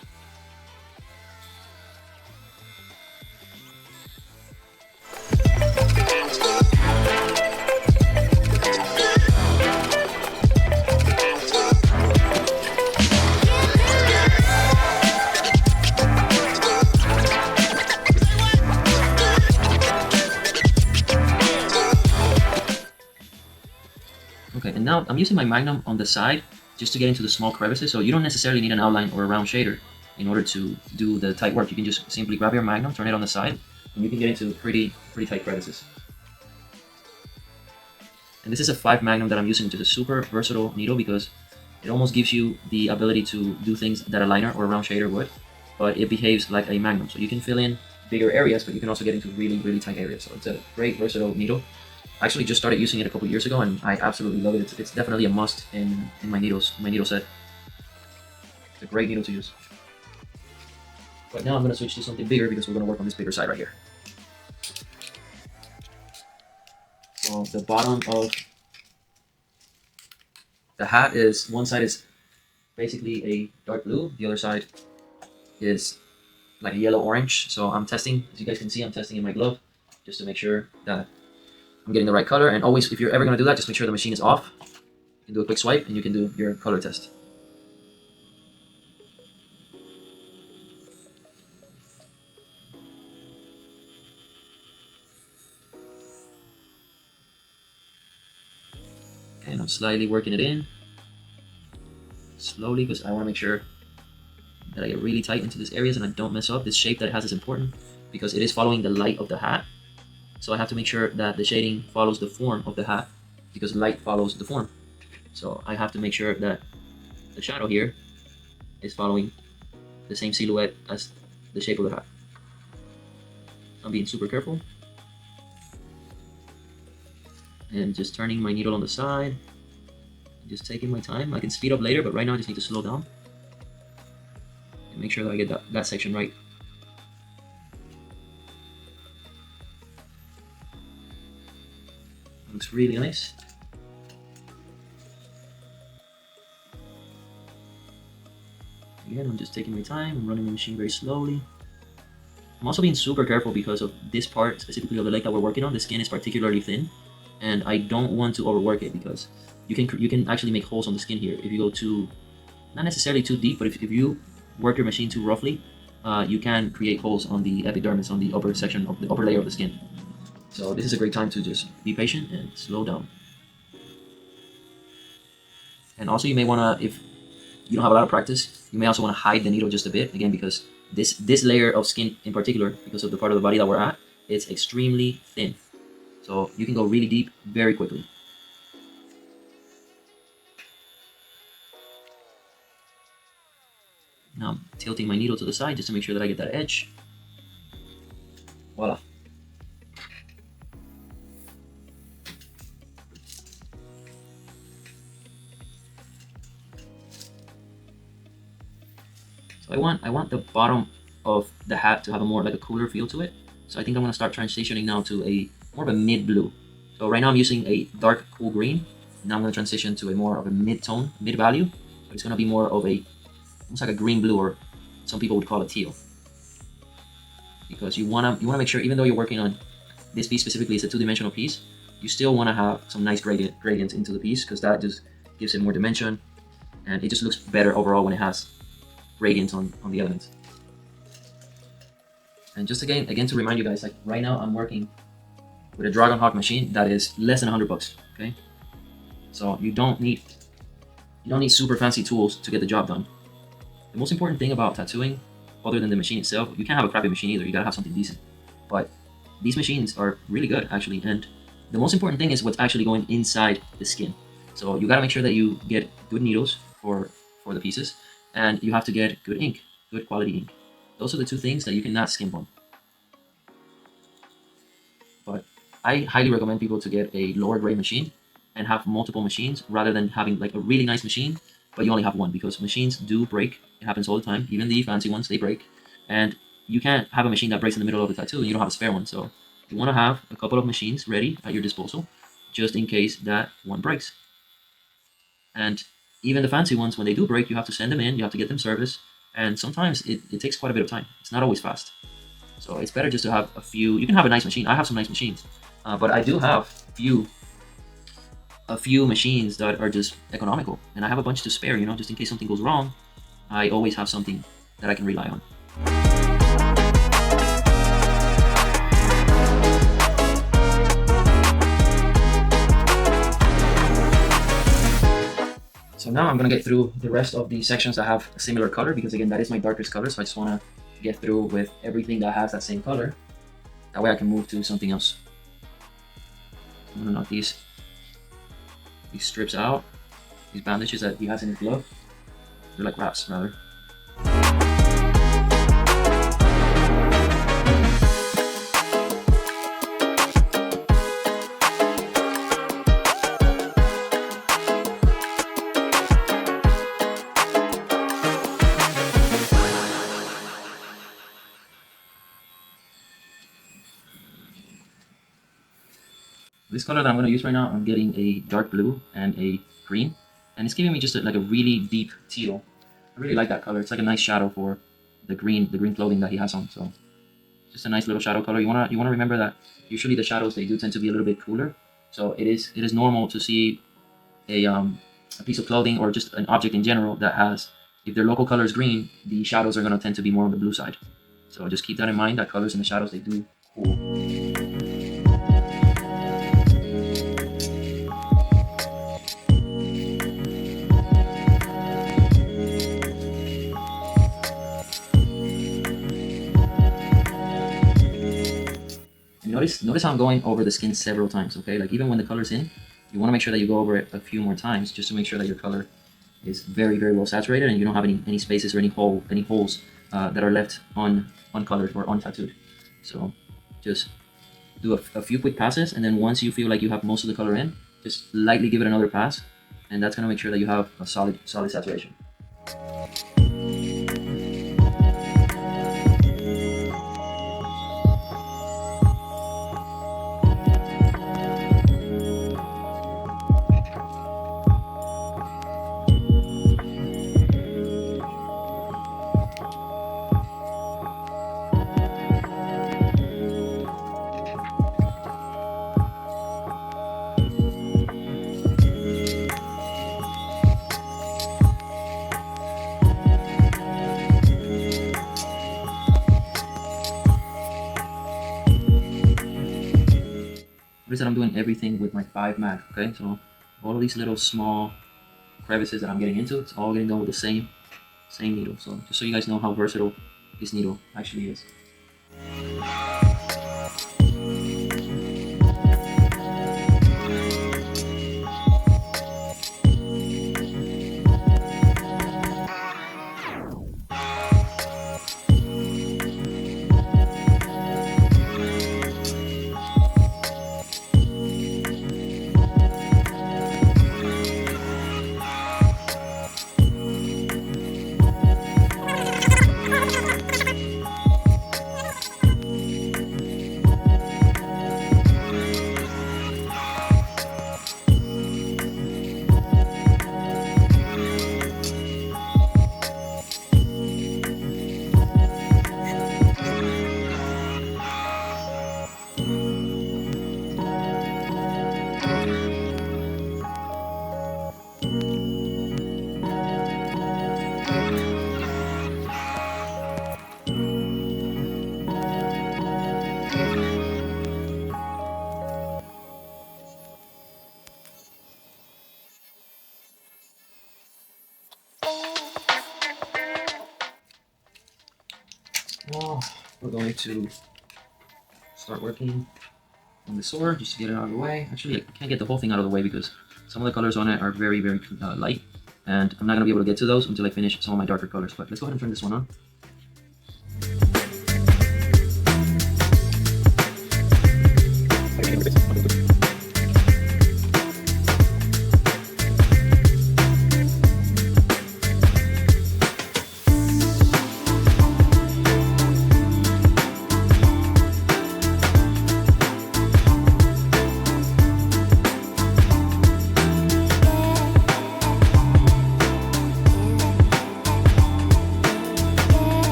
Okay, and now I'm using my Magnum on the side just to get into the small crevices, so you don't necessarily need an outline or a round shader in order to do the tight work. You can just simply grab your Magnum, turn it on the side, and you can get into pretty tight crevices. And this is a 5 Magnum that I'm using, which is a super versatile needle because it almost gives you the ability to do things that a liner or a round shader would, but it behaves like a Magnum. So you can fill in bigger areas, but you can also get into really tight areas. So it's a great versatile needle. I actually just started using it a couple years ago, and I absolutely love it. It's definitely a must in my needle set. It's a great needle to use. But now I'm going to switch to something bigger because we're going to work on this bigger side right here. So the bottom of the hat is, one side is basically a dark blue, the other side is like a yellow-orange. So I'm testing, as you guys can see, I'm testing in my glove just to make sure that I'm getting the right color. And always, if you're ever going to do that, just make sure the machine is off. You can do a quick swipe and you can do your color test. Okay, and I'm slightly working it in. Slowly, because I want to make sure that I get really tight into these areas and I don't mess up. This shape that it has is important because it is following the light of the hat. So I have to make sure that the shading follows the form of the hat because light follows the form. So I have to make sure that the shadow here is following the same silhouette as the shape of the hat. I'm being super careful. And just turning my needle on the side. Just taking my time. I can speed up later, but right now I just need to slow down. And make sure that I get that section right. Looks really nice. Again, I'm just taking my time. I'm running the machine very slowly. I'm also being super careful because of this part, specifically of the leg that we're working on. The skin is particularly thin, and I don't want to overwork it because you can actually make holes on the skin here if you go too, not necessarily too deep, but if you work your machine too roughly, you can create holes on the epidermis, on the upper section of the upper layer of the skin. So this is a great time to just be patient and slow down. And also you may want to, if you don't have a lot of practice, you may also want to hide the needle just a bit, again, because this layer of skin in particular, because of the part of the body that we're at, it's extremely thin. So you can go really deep very quickly. Now I'm tilting my needle to the side just to make sure that I get that edge. Voila. So I want the bottom of the hat to have a more like a cooler feel to it. So I think I'm gonna start transitioning now to a more of a mid blue. So right now I'm using a dark cool green. Now I'm gonna transition to a more of a mid-tone, mid value. But it's gonna be more of a, almost like a green blue, or some people would call it teal. Because you wanna make sure, even though you're working on this piece specifically, it's a two-dimensional piece, you still wanna have some nice gradients into the piece, because that just gives it more dimension, and it just looks better overall when it has gradients on the elements. And just again to remind you guys, like right now I'm working with a Dragonhawk machine that is less than $100. Okay, so you don't need super fancy tools to get the job done. The most important thing about tattooing, other than the machine itself, you can't have a crappy machine either. You gotta have something decent. But these machines are really good actually, and the most important thing is what's actually going inside the skin. So you gotta make sure that you get good needles for the pieces, and you have to get good ink, good quality ink. Those are the two things that you cannot skimp on. But I highly recommend people to get a lower grade machine and have multiple machines rather than having like a really nice machine, but you only have one, because machines do break. It happens all the time. Even the fancy ones, they break. And you can't have a machine that breaks in the middle of the tattoo and you don't have a spare one. So you want to have a couple of machines ready at your disposal just in case that one breaks. And even the fancy ones, when they do break, you have to send them in, you have to get them serviced, and sometimes it takes quite a bit of time. It's not always fast. So it's better just to have a few. You can have a nice machine. I have some nice machines, but I do have a few machines that are just economical, and I have a bunch to spare, just in case something goes wrong. I always have something that I can rely on. So now I'm gonna get through the rest of the sections that have a similar color, because again, that is my darkest color. So I just wanna get through with everything that has that same color. That way I can move to something else. I'm gonna knock these strips out, these bandages that he has in his glove. They're like wraps, rather. This color that I'm going to use right now, I'm getting a dark blue and a green, and it's giving me just like a really deep teal. I really like that color. It's like a nice shadow for the green clothing that he has on. So just a nice little shadow color. You wanna remember that usually the shadows, they do tend to be a little bit cooler. So it is normal to see a piece of clothing or just an object in general that has, if their local color is green, the shadows are going to tend to be more on the blue side. So just keep that in mind, that colors and the shadows, they do cool. Notice how I'm going over the skin several times, okay? Like even when the color's in, you want to make sure that you go over it a few more times just to make sure that your color is very, very well saturated and you don't have any spaces or any holes that are left uncolored or untattooed. So just do a few quick passes, and then once you feel like you have most of the color in, just lightly give it another pass, and that's going to make sure that you have a solid saturation. Notice that I'm doing everything with my 5 mag, okay? So all of these little small crevices that I'm getting into, it's all getting done with the same needle. So just so you guys know how versatile this needle actually is. Now we're going to start working on the sword just to get it out of the way. Actually, I can't get the whole thing out of the way because some of the colors on it are very, very light, and I'm not going to be able to get to those until I finish some of my darker colors. But let's go ahead and turn this one on.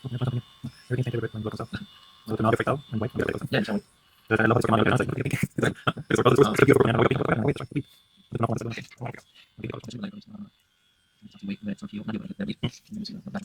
Everything's painted red when blood comes out. So no afectado en white. Yeah, shall we? El ojo es porque no lo Wait, let's not feel. Not even that. Let me see that.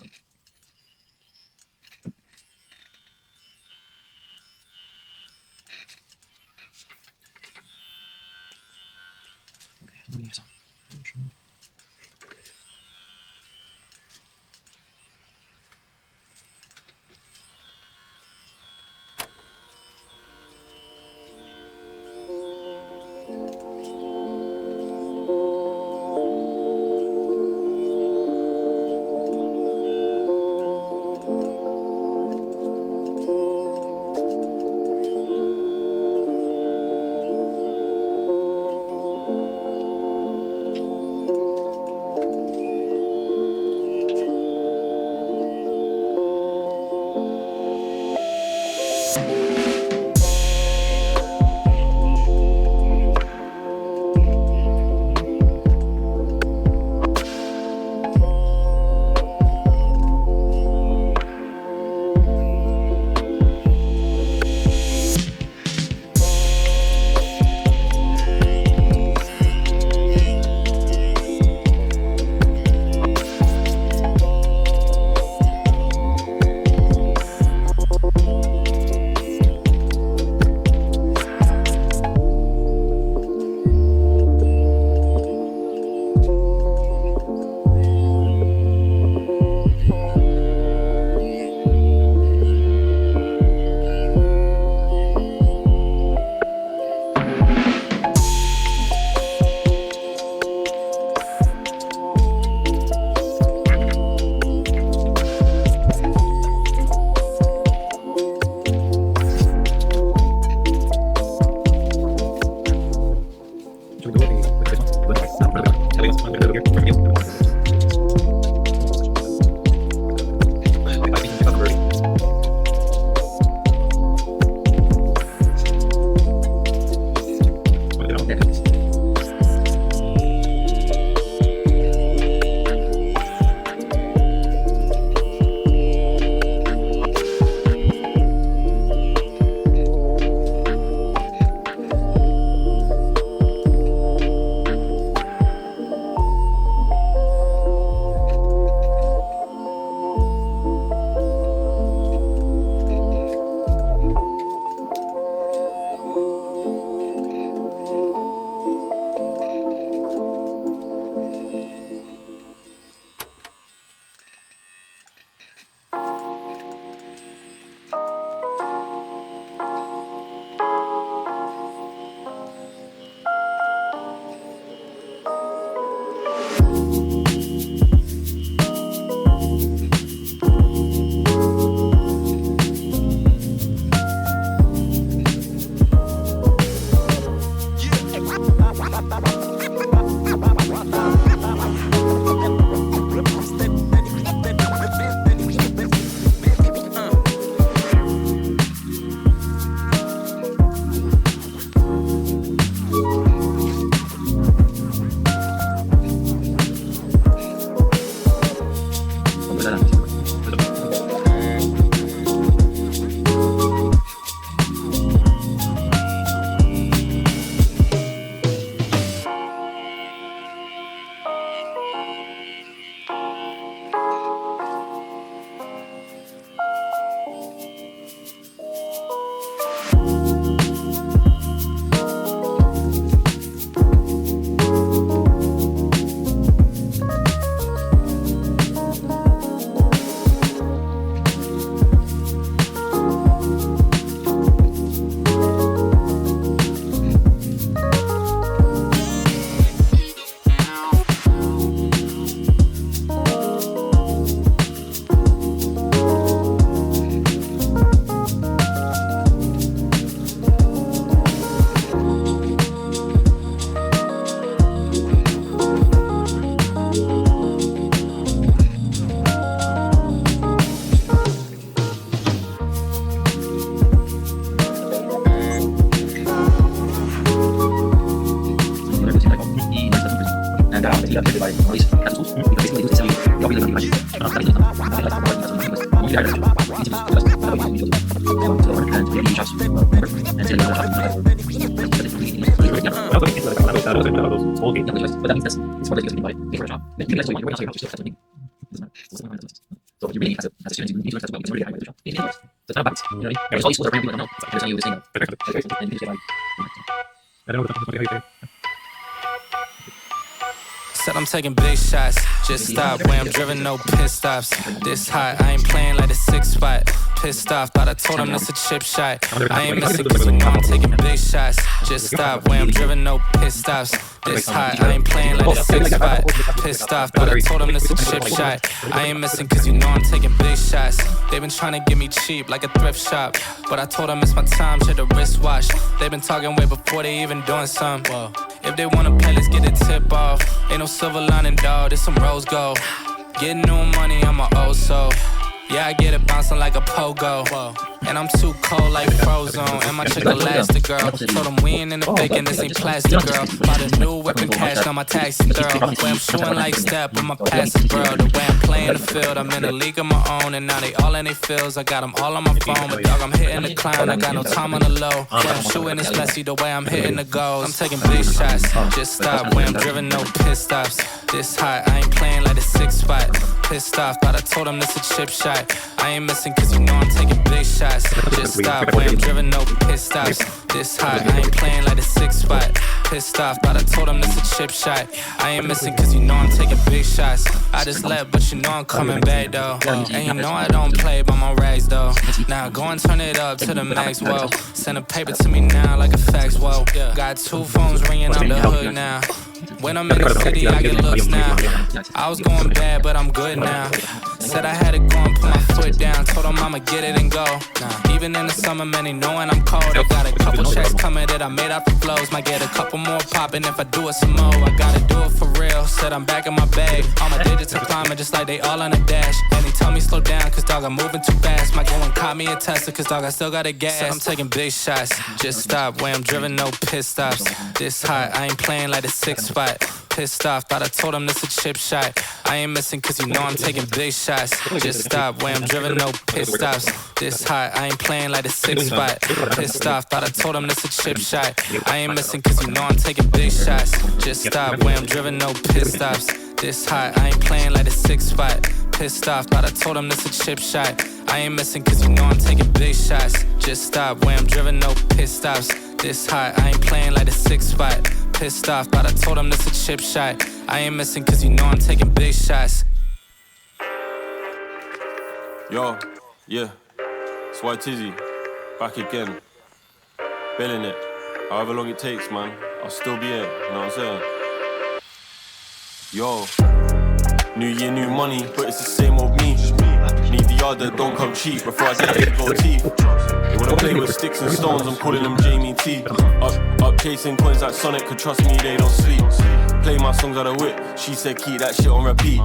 So if you really as a student, you need to learn tattoo, it's really high value shop. So it's not about it, you know what I mean? Because all these schools are brand new, like, no, it's like, they're telling you this thing, and you just get like, I don't know what the fuck. Said I'm taking big shots, just stop where I'm driven, no pit stops. This hot, I ain't playing like a 6 spot. Pissed off, thought I told him it's a chip shot. I ain't missing cause you know I'm taking big shots. Just stop where I'm driven, no pit stops. This hot, I ain't playing like a 6 spot. Pissed off, thought I told him it's a chip shot. I ain't missing cause you know I'm taking big shots. They been trying to get me cheap like a thrift shop, but I told them it's my time, check the wristwatch. They been talking way before they even doing something. Whoa. If they wanna play, let's get a tip off. Ain't no silver lining, dawg, this some rose gold. Getting new money, I'm a old soul. Yeah, I get it bouncing like a pogo. Whoa. And I'm too cold like Frozone. And my chick elastic, girl. Told them we ain't in the bacon, this ain't plastic, girl. Bought a new whip and cash on my taxi, girl. Way I'm shooting like step on my passive, girl. The way I'm playing the field, I'm in a league of my own. And now they all in their fields, I got them all on my phone. But dog, I'm hitting the climb, I got no time on the low. Way I'm shooting is messy, the way I'm hitting the goals. I'm taking big shots, just stop. Way I'm driven, no pit stops. This hot, I ain't playing like a 6 spot. Pissed off, thought I told him this a chip shot. I ain't missing cause you know I'm taking big shots. Just stop when I'm driven, no pit stops. This hot, I ain't playing like a 6 spot. Pissed off, thought I told him this a chip shot. I ain't missing cause you know I'm taking big shots. I just left, but you know I'm coming back though. And you know I don't play by my rags though. Now go and turn it up to the max, whoa. Send a paper to me now like a fax, whoa. Got 2 phones ringing out the hood now. When I'm in the city, I get looks now. I was going bad, but I'm good now. Said I had to go and put my foot down. Told them I'ma get it and go. Even in the summer, man, they knowing I'm cold. I got a couple checks coming that I made out the flows. Might get a couple more popping if I do it some more. I gotta do it for real. Said I'm back in my bag. All my digits are climbing just like they all on a dash. And they tell me slow down, cause dog, I'm moving too fast. Might go and caught me a Tesla, cause dog, I still got a gas. Said I'm taking big shots. Just stop where I'm driven, no pit stops. This hot, I ain't playing like a 6 spot. Pissed off, thought I told him this a chip shot. I ain't missing cause you know I'm taking big shots. Just stop where I'm driven, no pit stops. This hot, I ain't playing like a 6 spot. Pissed off, thought I told him this a chip shot. I ain't missing cause you know I'm taking big shots. Just stop where I'm driven, no pit stops. This hot, I ain't playing like a 6 spot. Pissed off, thought I told him this a chip shot. I ain't missing cause you know I'm taking big shots. Just stop where I'm driven, no pit stops. This hot, I ain't playing like a 6 spot. Pissed off, thought I told him this a chip shot. I ain't missing cause you know I'm taking big shots. Yo, yeah, it's White Tizzy, back again. Billing it, however long it takes, man. I'll still be here, you know what I'm saying? Yo, new year, new money, but it's the same old me. Need the other, don't come cheap before I get big gold teeth. They wanna play with sticks and stones, I'm calling them Jamie T. Up chasing coins like Sonic, could trust me, they don't sleep. Play my songs out of whip, she said keep that shit on repeat.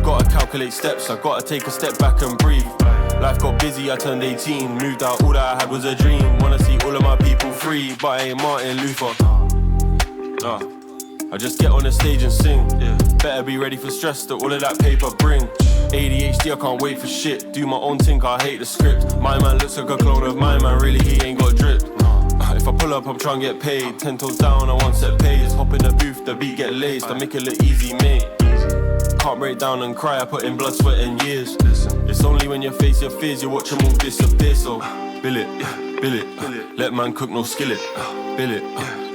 Gotta calculate steps, I gotta take a step back and breathe. Life got busy, I turned 18, moved out, all that I had was a dream. Wanna see all of my people free, but I ain't Martin Luther. I just get on the stage and sing. Better be ready for stress that all of that paper bring. ADHD, I can't wait for shit. Do my own thing, I hate the script. My man looks like a clone of my man, really he ain't got drip. If I pull up, I'm trying to get paid. 10 toes down, I want set pays. Hop in the booth, the beat get laced. I make it look easy, mate. Can't break down and cry, I put in blood, sweat and years. It's only when you face your fears, you watch them all disappear. So, bill it, let man cook, no skillet. Bill it,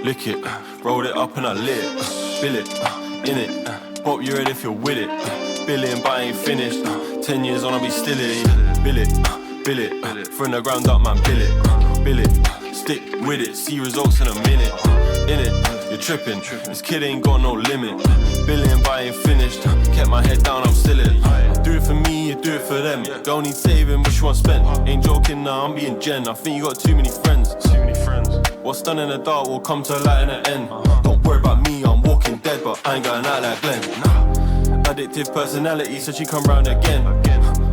lick it, roll it up and I lit it. Bill it, in it, pop you ready if you're with it. Billing, but I ain't finished. 10 years on, I'll be still it. Bill it, from the ground up, man, bill it, stick with it, see results in a minute. In it, you're tripping, this kid ain't got no limit. Billing, but I ain't finished. Kept my head down, I'm still it. Do it for me, you do it for them. Don't need saving, which one spent? Ain't joking, nah, I'm being gen. I think you got too many friends. What's done in the dark will come to a light in the end. Don't worry about me, I'm walking dead, but I ain't going out like Glenn. Addictive personality, so she come round again.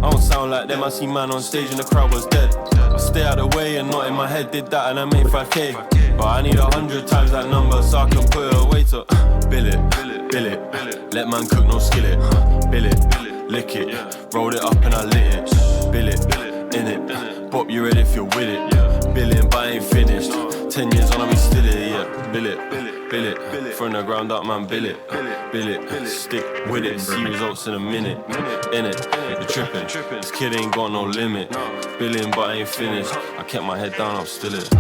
I don't sound like them, I see man on stage and the crowd was dead. I stay out of the way and not in my head, did that and I made 5k. But I need 100 times that number so I can put it away to bill it, let man cook, no skillet. Bill it, lick it. Rolled it up and I lit it. Bill it, in it. Bop, you ready if you're with it. Billing, but I ain't finished. 10 years on, I'll be still it, yeah. Bill it. From the ground up, man, bill it. Stick with it. See results in a minute. In it, you're tripping. This kid ain't got no limit. Billing, but I ain't finished. I kept my head down, I'm still it.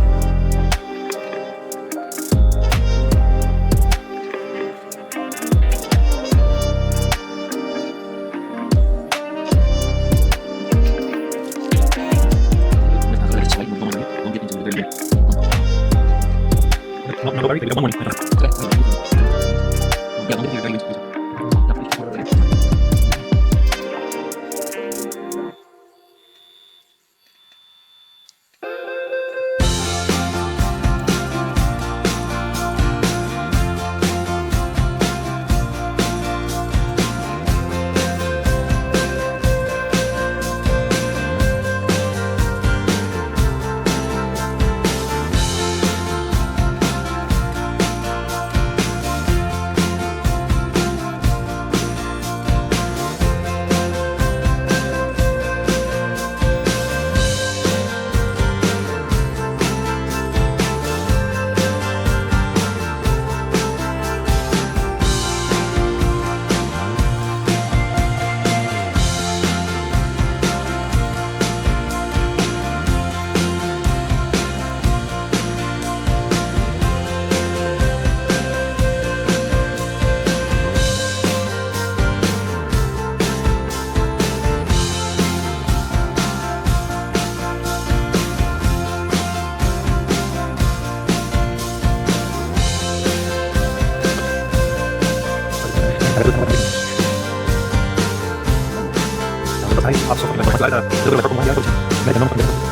Leider,